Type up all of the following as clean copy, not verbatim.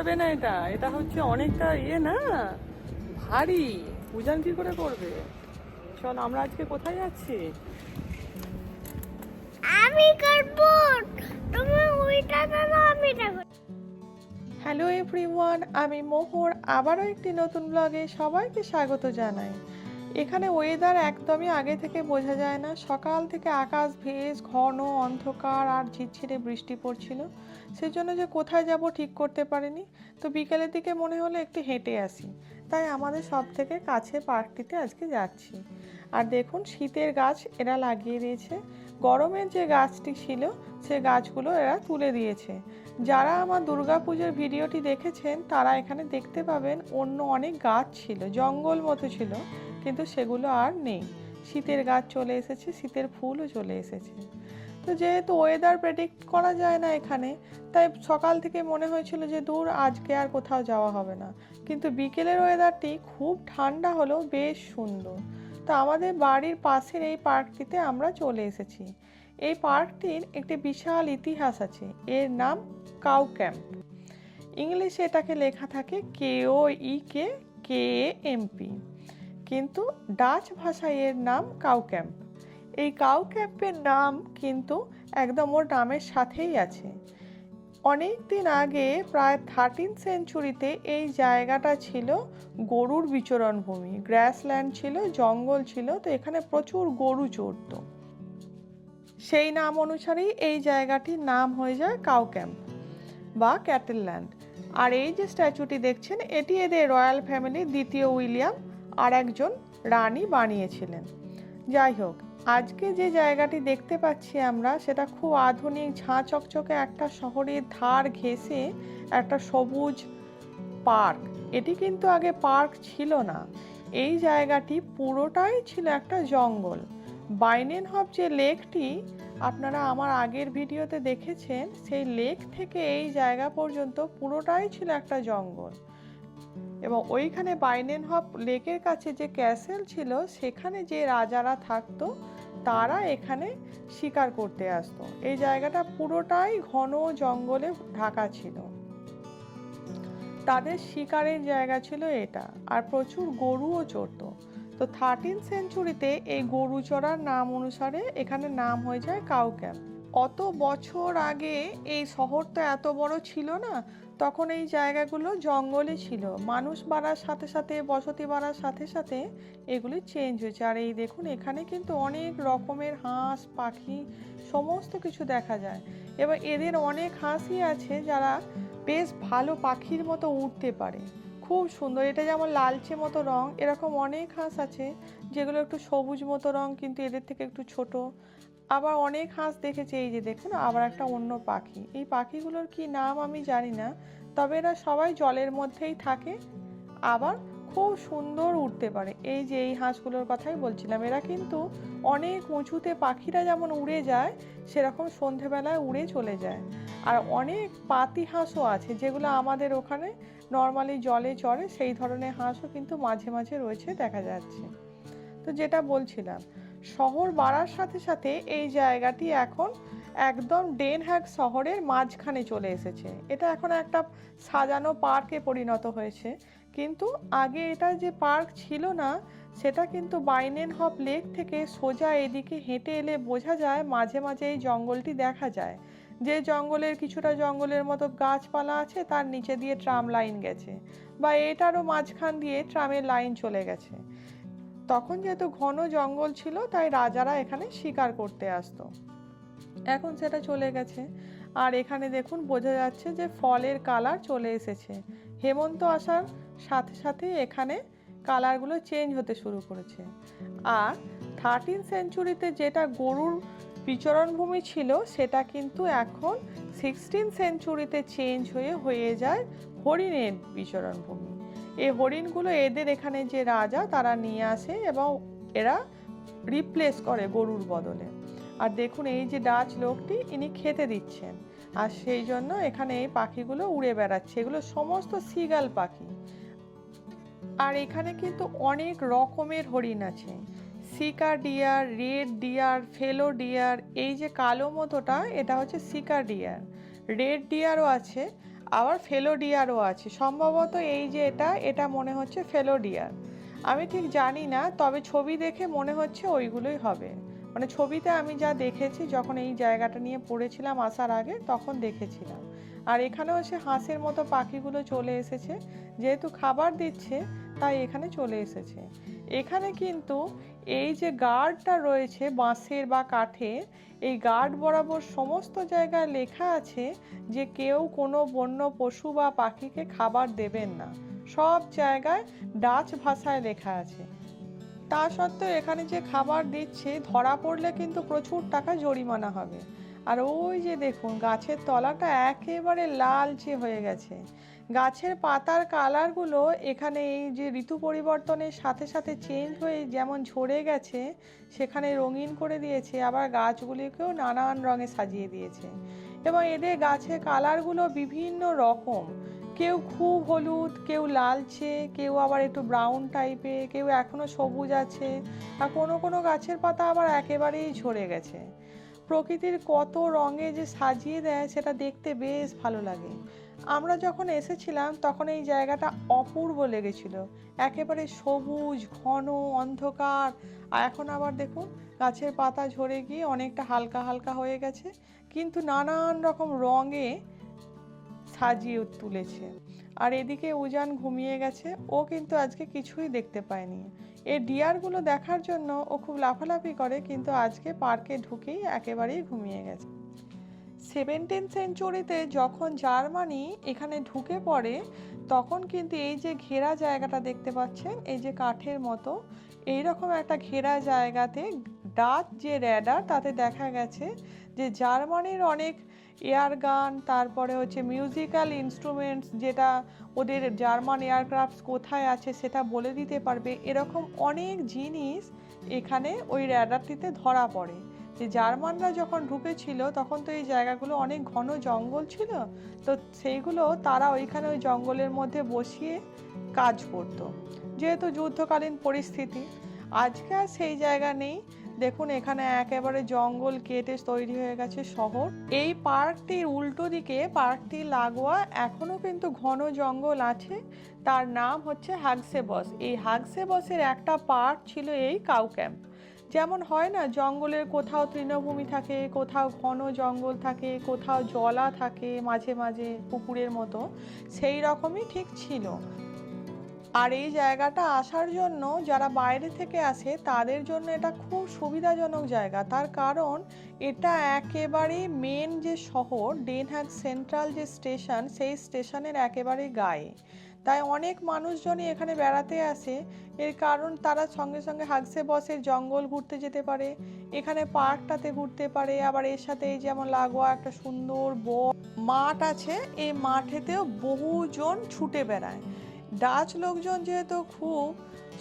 পারবে না। এটা এটা হচ্ছে অনেকটা না, ভারী। উজান কি করে করবে? চল, আমরা আজকে কোথায় যাচ্ছি? আমি করব, তুমি ওইটা করো, আমি এটা করব। হ্যালো এভরিওয়ান, আমি মোহর আবারও একটি নতুন ব্লগে সবাইকে স্বাগত জানাই। এখানে ওয়েদার একদমই আগে থেকে বোঝা যায় না। সকাল থেকে আকাশ ভেজ, ঘন অন্ধকার আর ঝিরঝিরে বৃষ্টি পড়ছিল। সেজন্য যে কোথায় যাব ঠিক করতে পারিনি। তো বিকেলের দিকে মনে হলো একটু হেঁটে আসি, তাই আমাদের সব থেকে কাছে পার্কটিতে আজকে যাচ্ছি। আর দেখুন, শীতের গাছ এরা লাগিয়ে দিয়েছে। গরমের যে গাছটি ছিল সে গাছগুলো এরা তুলে দিয়েছে। যারা আমার দুর্গাপুজোর ভিডিওটি দেখেছেন তারা এখানে দেখতে পাবেন অন্য অনেক গাছ ছিল, জঙ্গল মতো ছিল, কিন্তু সেগুলো আর নেই। শীতের গাছ চলে এসেছে, শীতের ফুলও চলে এসেছে। তো যেহেতু ওয়েদার প্রেডিক্ট করা যায় না এখানে, তাই সকাল থেকে মনে হয়েছিল যে দূর, আজকে আর কোথাও যাওয়া হবে না। কিন্তু বিকেলের ওয়েদারটি খুব ঠান্ডা হলেও বেশ সুন্দর। তো আমাদের বাড়ির পাশের এই পার্কটিতে আমরা চলে এসেছি। এই পার্কটির একটি বিশাল ইতিহাস আছে। এর নাম কাউ ক্যাম্প। ইংলিশে এটাকে লেখা থাকে KOEKMP, কিন্তু ডাচ ভাষায় এর নাম কাউ ক্যাম্প। এই কাউ ক্যাম্পের নাম কিন্তু একদম ওর নামের সাথেই আছে। অনেক দিন আগে, প্রায় 13th সেঞ্চুরিতে এই জায়গাটা ছিল গরুর বিচরণ ভূমি। গ্রাসল্যান্ড ছিল, জঙ্গল ছিল, তো এখানে প্রচুর গরু চড়ত। সেই নাম অনুসারেই এই জায়গাটির নাম হয়ে যায় কাউ ক্যাম্প বা ক্যাটেল ল্যান্ড। আর এই যে স্ট্যাচুটি দেখছেন, এটি এদের রয়্যাল ফ্যামিলির দ্বিতীয় উইলিয়াম আর একজন রানী বানিয়েছিলেন। যাই হোক, আজকে যে জায়গাটি দেখতে পাচ্ছি আমরা, সেটা খুব আধুনিক, ঝাঁ চকচকে একটা শহরের ধার ঘেঁষে একটা সবুজ পার্ক। এটি কিন্তু আগে পার্ক ছিল না। এই জায়গাটি পুরোটাই ছিল একটা জঙ্গল। বাইনেনহফ যে লেকটি আপনারা আমার আগের ভিডিওতে দেখেছেন, সেই লেক থেকে এই জায়গা পর্যন্ত পুরোটাই ছিল একটা জঙ্গল। এবং ওইখানে বাইনেনহফ লেকের কাছে যে ক্যাসেল ছিল, সেখানে যে রাজারা থাকতো তারা এখানে শিকার করতে আসতো। এই জায়গাটা পুরোটাই ঘন জঙ্গলে ঢাকা ছিল। তাদের শিকারের জায়গা ছিল এটা, আর প্রচুর গরুও চড়তো। তো 13th সেঞ্চুরিতে এই গরু চড়ার নাম অনুসারে এখানে নাম হয়ে যায় কাউ ক্যাম্প। অত বছর আগে এই শহর তো এত বড় ছিল না, তখন এই জায়গাগুলো জঙ্গলে ছিল। মানুষ বাড়ার সাথে সাথে, বসতি বাড়ার সাথে সাথে এগুলি চেঞ্জ হয়েছে। আর এই দেখুন, এখানে কিন্তু অনেক রকমের হাঁস, পাখি, সমস্ত কিছু দেখা যায়। এবার এদের অনেক হাঁসই আছে যারা বেশ ভালো পাখির মতো উড়তে পারে, খুব সুন্দর। এটা যেমন লালচে মতো রং, এরকম অনেক হাঁস আছে যেগুলো একটু সবুজ মতো রং, কিন্তু এদের থেকে একটু ছোট। আবার অনেক হাঁস দেখেছি, এই যে দেখুন, আবার একটা অন্য পাখি। এই পাখিগুলোর কি নাম আমি জানি না, তবে এরা সবাই জলের মধ্যেই থাকে, আবার খুব সুন্দর উড়তে পারে। এই যে এই হাঁসগুলোর কথাই বলছিলাম, এরা কিন্তু অনেক উঁচুতে, পাখিরা যেমন উড়ে যায় সেরকম সন্ধেবেলায় উড়ে চলে যায়। আর অনেক পাতি হাঁসও আছে যেগুলো আমাদের ওখানে নর্মালি জলে চড়ে, সেই ধরনের হাঁসও কিন্তু মাঝে মাঝে রয়েছে, দেখা যাচ্ছে। তো যেটা বলছিলাম, শহর বাড়ার সাথে সাথে এই জায়গাটি এখন একদম ডেন হ্যাগ শহরের মাঝখানে চলে এসেছে। এটা এখন একটা সাজানো পার্কে পরিণত হয়েছে। কিন্তু আগে এটা যে পার্ক ছিল না, সেটা কিন্তু বাইনেনহফ লেক থেকে সোজা এদিকে হেঁটে এলে বোঝা যায়, মাঝে মাঝে এই জঙ্গলটি দেখা যায়। যে জঙ্গলের কিছুটা জঙ্গলের মতো গাছপালা আছে, তার নিচে দিয়ে ট্রাম লাইন গেছে, বা এটারও মাঝখান দিয়ে ট্রামের লাইন চলে গেছে। তখন যেহেতু ঘন জঙ্গল ছিল, তাই রাজারা এখানে শিকার করতে আসতো। এখন সেটা চলে গেছে। আর এখানে দেখুন, বোঝা যাচ্ছে যে ফলের কালার চলে এসেছে। হেমন্ত আসার সাথে সাথে এখানে কালারগুলো চেঞ্জ হতে শুরু করেছে। আর 13th সেঞ্চুরিতে যেটা গরুর বিচরণভূমি ছিল, সেটা কিন্তু এখন 16th সেঞ্চুরিতে চেঞ্জ হয়ে যায় হরিণের বিচরণভূমি। এই হরিণগুলো এদের এখানে যে রাজা তারা নিয়ে আসে, এবং এরা রিপ্লেস করে গরুর বদলে। আর দেখুন, এই যে ডাচ লোকটি, ইনি খেতে দিচ্ছেন, আর সেই জন্য এখানে এই পাখিগুলো উড়ে বেড়াচ্ছে। এগুলো সমস্ত সিগাল পাখি। আর এখানে কিন্তু অনেক রকমের হরিণ আছে। সিকা ডিয়ার, রেড ডিয়ার, ফেলো ডিয়ার। এই যে কালো মতোটা, এটা হচ্ছে সিকা ডিয়ার। রেড ডিয়ারও আছে, আবার ফেলোডিয়ারও আছে, সম্ভবত এই যে এটা মনে হচ্ছে ফেলোডিয়ার। আমি ঠিক জানি না, তবে ছবি দেখে মনে হচ্ছে ওইগুলোই হবে। মানে ছবিতে আমি যা দেখেছি যখন এই জায়গাটা নিয়ে পড়েছিলাম আসার আগে, তখন দেখেছিলাম। আর এখানেও সে হাঁসের মতো পাখিগুলো চলে এসেছে, যেহেতু খাবার দিচ্ছে তাই এখানে চলে এসেছে। এখানে কিন্তু এই যে গার্ডটা রয়েছে বাঁশের বা কাঠের, এই গার্ড বরাবর সমস্ত জায়গায় লেখা আছে যে কেউ কোনো বন্য পশু বা পাখিকে খাবার দেবেন না। সব জায়গায় ডাচ ভাষায় লেখা আছে। তা সত্ত্বেও এখানে যে খাবার দিচ্ছে, ধরা পড়লে কিন্তু প্রচুর টাকা জরিমানা হবে। আর ওই যে দেখুন গাছের তলাটা একেবারে লালচে হয়ে গেছে। গাছের পাতার কালারগুলো এখানে এই যে ঋতু পরিবর্তনের সাথে সাথে চেঞ্জ হয়ে যেমন ঝরে গেছে, সেখানে রঙিন করে দিয়েছে, আবার গাছগুলিকেও নানান রঙে সাজিয়ে দিয়েছে। এবং এদের গাছের কালারগুলো বিভিন্ন রকম, কেউ খুব হলুদ, কেউ লালচে, কেউ আবার একটু ব্রাউন টাইপের, কেউ এখনো সবুজ আছে, আর কোনো কোনো গাছের পাতা আবার একেবারেই ঝরে গেছে। প্রকৃতির কত রঙে যে সাজিয়ে দেয় সেটা দেখতে বেশ ভালো লাগে। আমরা যখন এসেছিলাম তখন এই জায়গাটা অপূর্ব লেগেছিল, একেবারে সবুজ ঘন অন্ধকার। আর এখন আবার দেখুন গাছের পাতা ঝরে গিয়ে অনেকটা হালকা হালকা হয়ে গেছে, কিন্তু নানান রকম রঙে সাজিয়ে তুলেছে। আর এদিকে উজান ঘুমিয়ে গেছে, ও কিন্তু আজকে কিছুই দেখতে পায়নি। এই ডিয়ারগুলো দেখার জন্য ও খুব লাফালাফি করে, কিন্তু আজকে পার্কে ঢুকেই একেবারেই ঘুমিয়ে গেছে। 17th সেঞ্চুরিতে যখন জার্মানি এখানে ঢুকে পড়ে, তখন কিন্তু এই যে ঘেরা জায়গাটা দেখতে পাচ্ছেন, এই যে কাঠের মতো এইরকম একটা ঘেরা জায়গাতে ডাচ যে র্যাডার, তাতে দেখা গেছে যে জার্মানির অনেক এয়ার গান, তারপরে হচ্ছে মিউজিক্যাল ইনস্ট্রুমেন্টস, যেটা ওদের জার্মান এয়ারক্রাফট কোথায় আছে সেটা বলে দিতে পারবে, এরকম অনেক জিনিস এখানে ওই র্যাডারটিতে ধরা পড়ে। যে জার্মানরা যখন ঢুকেছিল তখন তো এই জায়গাগুলো অনেক ঘন জঙ্গল ছিল, তো সেইগুলো তারা ওইখানে ওই জঙ্গলের মধ্যে বসিয়ে কাজ করত, যেহেতু যুদ্ধকালীন পরিস্থিতি। আজকে আর সেই জায়গা নেই, দেখুন এখানে একেবারে জঙ্গল কেটে তৈরি হয়ে গেছে শহর। এই পার্কটির উল্টো দিকে, পার্কটি লাগোয়া এখনো কিন্তু ঘন জঙ্গল আছে, তার নাম হচ্ছে হাগসেবস। এই হাগসেবসের একটা পার্ট ছিল এই কাউ ক্যাম্প। যেমন হয় না জঙ্গলের কোথাও তৃণভূমি থাকে, কোথাও ঘন জঙ্গল থাকে, কোথাও জলা থাকে মাঝে মাঝে পুকুরের মতো, সেই রকমই ঠিক ছিল। আর এই জায়গাটা আসার জন্য যারা বাইরে থেকে আসে তাদের জন্য এটা খুব সুবিধাজনক জায়গা, তার কারণ এটা একেবারে মেন যে শহর ডেন হাগ সেন্ট্রাল যে স্টেশন, সেই স্টেশনের একেবারে গায়ে। তাই অনেক মানুষজনই এখানে বেড়াতে আসে, এর কারণ তারা সঙ্গে সঙ্গে হাগসেবসের জঙ্গল ঘুরতে যেতে পারে, এখানে পার্কটাতে ঘুরতে পারে, আবার এর সাথে এই যেমন লাগোয়া একটা সুন্দর বড় মাঠ আছে, এই মাঠেতেও বহুজন ছুটে বেড়ায়। ডাচ লোকজন যেহেতু খুব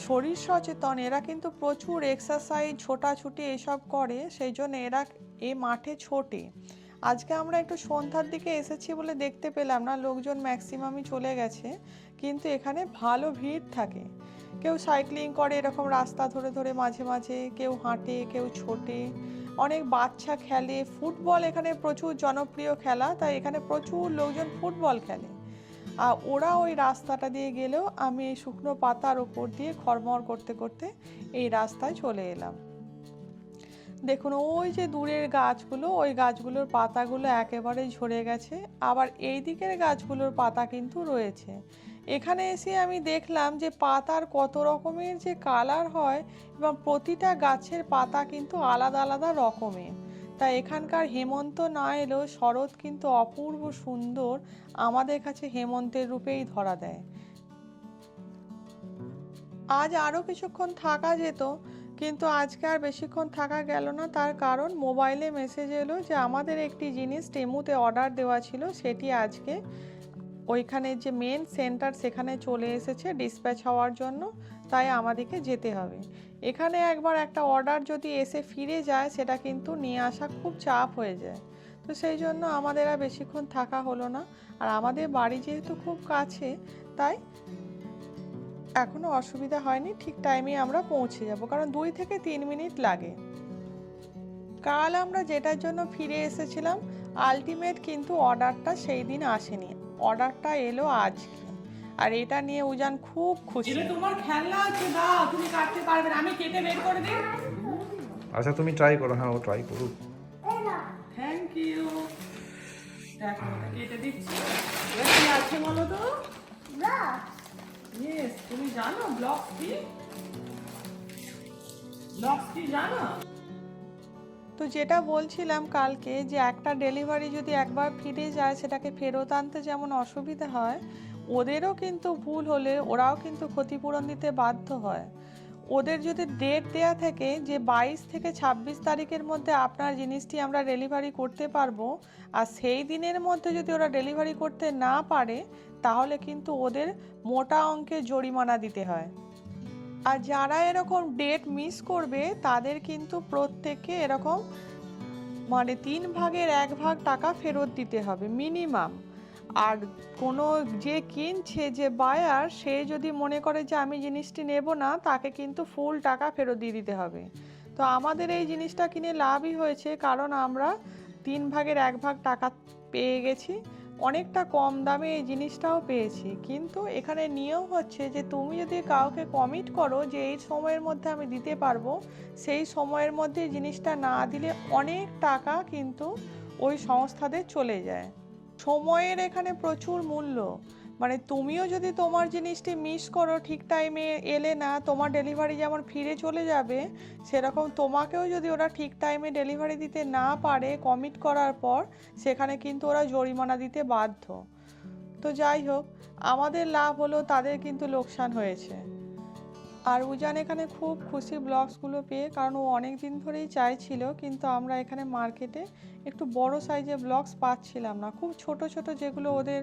শরীর সচেতন, এরা কিন্তু প্রচুর এক্সারসাইজ ছোটাছুটি এসব করে, সেই জন্য এরা এই মাঠে ছোটে। আজকে আমরা একটু সন্ধ্যার দিকে এসেছি বলে দেখতে পেলাম না, লোকজন ম্যাক্সিমামই চলে গেছে, কিন্তু এখানে ভালো ভিড় থাকে। কেউ সাইক্লিং করে এরকম রাস্তা ধরে ধরে মাঝে মাঝে, কেউ হাঁটে, কেউ ছোটে, অনেক বাচ্চা খেলে। ফুটবল এখানে প্রচুর জনপ্রিয় খেলা, তাই এখানে প্রচুর লোকজন ফুটবল খেলে। আর ওরা ওই রাস্তাটা দিয়ে গেলেও আমি এই শুকনো পাতার ওপর দিয়ে খড়মড় করতে করতে এই রাস্তায় চলে এলাম। দেখুন ওই যে দূরের গাছগুলো, ওই গাছগুলোর পাতাগুলো একেবারে ঝরে গেছে, আবার এই দিকের গাছগুলোর পাতা কিন্তু রয়েছে। এখানে এসে আমি দেখলাম যে পাতার কত রকমের যে কালার হয়, এবং প্রতিটা গাছের পাতা কিন্তু আলাদা আলাদা রকমের। তাই এখানকার হেমন্ত না এলেও শরৎ কিন্তু অপূর্ব সুন্দর, আমাদের কাছে হেমন্তের রূপেই ধরা দেয়। আজ আরও কিছুক্ষণ থাকা যেত, কিন্তু আজকে আর বেশিক্ষণ থাকা গেল না, তার কারণ মোবাইলে মেসেজ এলো যে আমাদের একটি জিনিস টেমুতে অর্ডার দেওয়া ছিল, সেটি আজকে ওইখানে যে মেন সেন্টার সেখানে চলে এসেছে ডিসপ্যাচ হওয়ার জন্য, তাই আমাদেরকে যেতে হবে। এখানে একবার একটা অর্ডার যদি এসে ফিরে যায়, সেটা কিন্তু নিয়ে আসা খুব চাপ হয়ে যায়, তো সেই জন্য আমাদের আর বেশিক্ষণ থাকা হলো না। আর আমাদের বাড়ি যেহেতু খুব কাছে, তাই এখনো অসুবিধা হয়নি, ঠিক টাইমে আমরা পৌঁছে যাব, কারণ 2 থেকে 3 মিনিট লাগে। কাল আমরা যেটার জন্য ফিরে এসেছিলাম, আলটিমেট কিন্তু অর্ডারটা সেই দিন আসেনি। অর্ডারটা এলো আজকে, আর এটা নিয়ে উজান খুব খুশি। এটা তোমার খেলনা আছে, দাও, তুমি কাটতে পারবে না, আমি কেটে বের করে দিই। আচ্ছা তুমি ট্রাই করো। হ্যাঁ ও ট্রাই করুক। Thank you. দেখো এটা কেটে দিচ্ছি। এবার কি আছে বলো তো? ইয়েস, তুমি জানো ব্লকস কি? ব্লকস কি জানো? তো যেটা বলছিলাম কালকে, যে একটা ডেলিভারি যদি একবার ফিরে যায় সেটাকে ফেরত আনতে যেমন অসুবিধা হয়, ওদেরও কিন্তু ভুল হলে ওরাও কিন্তু ক্ষতিপূরণ দিতে বাধ্য হয়। ওদের যদি ডেট দেয়া থাকে যে 22 থেকে 26 তারিখের মধ্যে আপনার জিনিসটি আমরা ডেলিভারি করতে পারবো, আর সেই দিনের মধ্যে যদি ওরা ডেলিভারি করতে না পারে, তাহলে কিন্তু ওদের মোটা অঙ্কের জরিমানা দিতে হয়। আর যারা এরকম ডেট মিস করবে তাদের কিন্তু প্রত্যেককে এরকম 3 ভাগের 1 ভাগ টাকা ফেরত দিতে হবে মিনিমাম। আর কোনো যে কিনছে, যে বায়ার, সে যদি মনে করে যে আমি জিনিসটি নেব না, তাকে কিন্তু ফুল টাকা ফেরত দিয়ে দিতে হবে। তো আমাদের এই জিনিসটা কিনে লাভই হয়েছে, কারণ আমরা 3 ভাগের 1 ভাগ টাকা পেয়ে গেছি, অনেকটা কম দামে এই জিনিসটাও পেয়েছি। কিন্তু এখানে নিয়ম হচ্ছে যে তুমি যদি কাউকে কমিট করো যে এই সময়ের মধ্যে আমি দিতে পারবো, সেই সময়ের মধ্যে জিনিসটা না দিলে অনেক টাকা কিন্তু ওই সংস্থাদের চলে যায়। সময়ের এখানে প্রচুর মূল্য। তুমিও যদি তোমার জিনিসটি মিস করো, ঠিক টাইমে এলে না, তোমার ডেলিভারি যেমন ফিরে চলে যাবে, সেরকম তোমাকেও যদি ওরা ঠিক টাইমে ডেলিভারি দিতে না পারে কমিট করার পর, সেখানে কিন্তু ওরা জরিমানা দিতে বাধ্য। তো যাই হোক, আমাদের লাভ হলো, তাদের কিন্তু লোকসান হয়েছে। আর উজান এখানে খুব খুশি ব্লগসগুলো পেয়ে, কারণ ও অনেক দিন ধরেই চাইছিল, কিন্তু আমরা এখানে মার্কেটে একটু বড় সাইজের ব্লগস পাচ্ছিলাম না। খুব ছোট ছোট, যেগুলো ওদের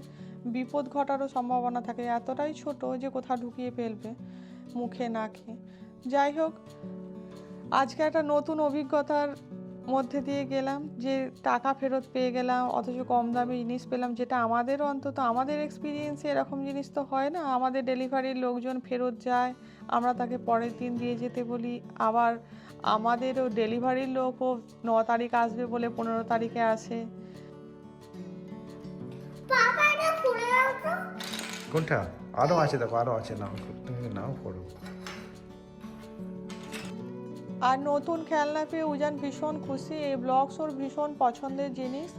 বিপদ ঘটারও সম্ভাবনা থাকে, এতটাই ছোট যে কোথাও ঢুকিয়ে ফেলবে মুখে নাকে। যাই হোক, আজকে একটা নতুন অভিজ্ঞতার মধ্যে দিয়ে গেলাম, যে টাকা ফেরত পেয়ে গেলাম, অথচ কম দামে জিনিস পেলাম, যেটা আমাদেরও অন্তত আমাদের এক্সপিরিয়েন্সে এরকম জিনিস তো হয় না। আমাদের ডেলিভারির লোকজন ফেরত যায়, আমরা তাকে পরের দিন দিয়ে যেতে বলি, আবার আমাদেরও ডেলিভারির লোকও 9 তারিখ আসবে বলে 15 তারিখে আসে। কোনটা? আরো আছে, দেখো আরো আছে, নাও তুমি নাও করো। আর নতুন খেলনা পেয়ে উজান ভীষণ খুশি। এই ব্লগস ওর ভীষণ পছন্দের জিনিস।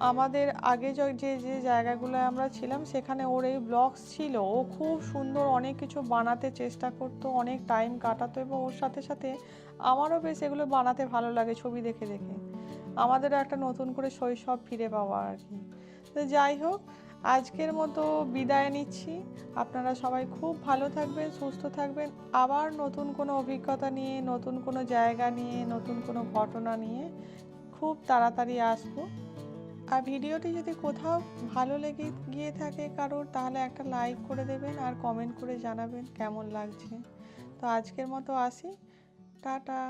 আমাদের আগে যে যে জায়গাগুলো আমরা ছিলাম, সেখানে ওর এই ব্লগস ছিল। ও খুব সুন্দর অনেক কিছু বানাতে চেষ্টা করতো, অনেক টাইম কাটাতো, এবং ওর সাথে সাথে আমারও বেশ এগুলো বানাতে ভালো লাগে ছবি দেখে দেখে। আমাদেরও একটা নতুন করে শৈশব ফিরে পাওয়া আর কি। তো যাই হোক, আজকের মতো বিদায় নিচ্ছি। আপনারা সবাই খুব ভালো থাকবেন, সুস্থ থাকবেন। আবার নতুন কোনো অভিজ্ঞতা নিয়ে, নতুন কোনো জায়গা নিয়ে, নতুন কোনো ঘটনা নিয়ে খুব তাড়াতাড়ি আসবো। আর ভিডিওটি যদি কোথাও ভালো লেগে গিয়ে থাকে কারোর, তাহলে একটা লাইক করে দেবেন আর কমেন্ট করে জানাবেন কেমন লাগছে। তো আজকের মতো আসি, টাটা।